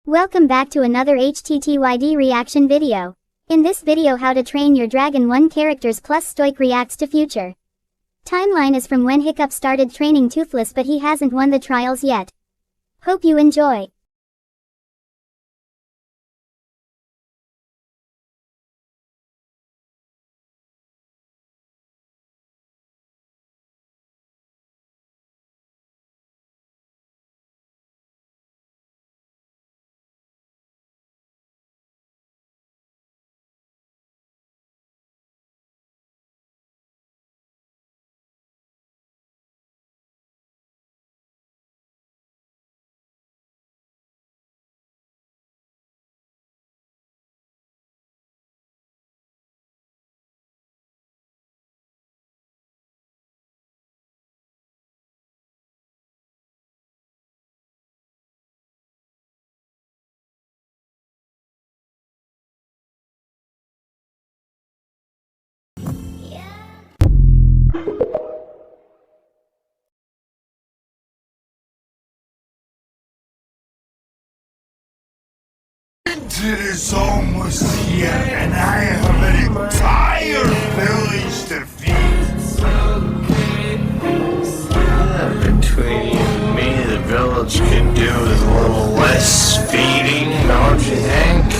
Welcome back to another httyd reaction video. In this video, how to train your dragon 1 characters plus Stoick reacts to future timeline is from when Hiccup started training Toothless, but he hasn't won the trials yet. Hope you enjoy. It is almost here, and I have an entire village to feed. Between you and me, the village could do with a little less feeding, don't you think?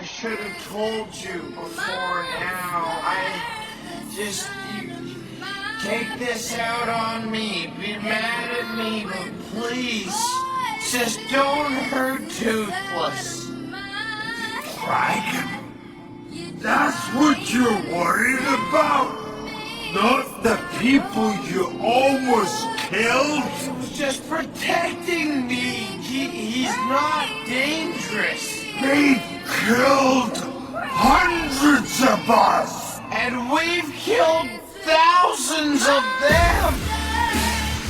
should have told you before now. You take this out on me. Be mad at me, but please, just don't hurt Toothless. Dragon? That's what you're worried about? Not the people you almost killed? He was just protecting me. He's not dangerous. They killed hundreds of us! And we've killed thousands of them!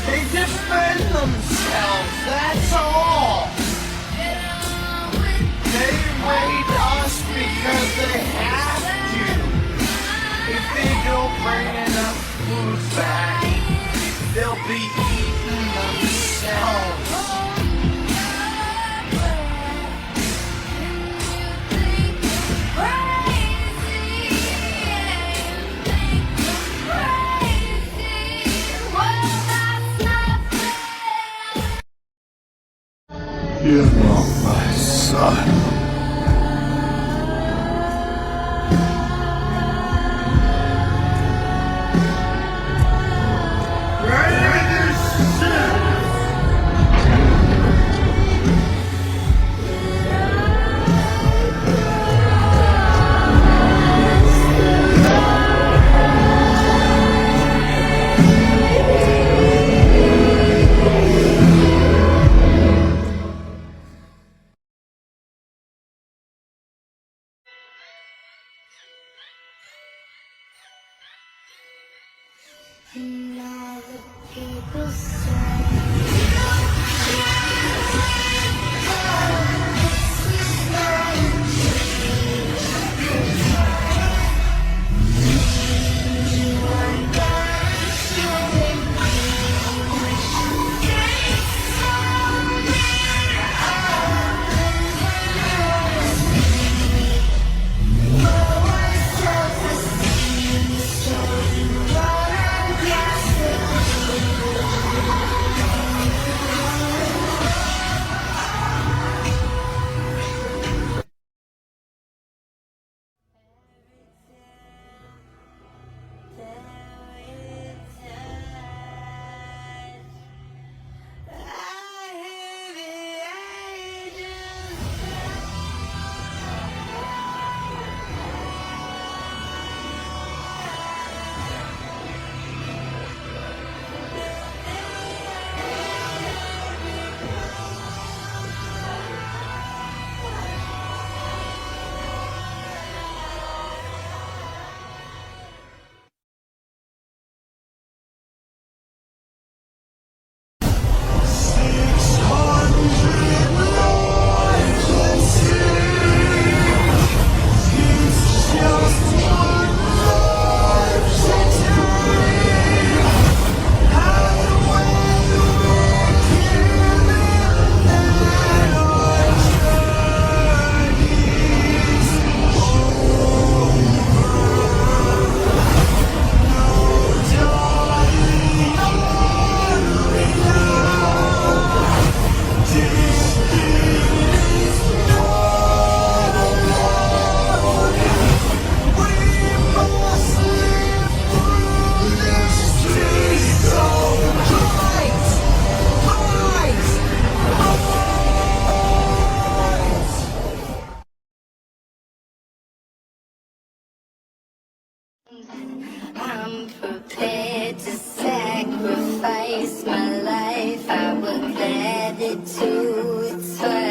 They defend themselves, that's all! They raid us because they have to! If they don't bring enough food back, they'll be eating themselves! You're not my son. And all the people say I'm prepared to sacrifice my life. I would gladly do it twice.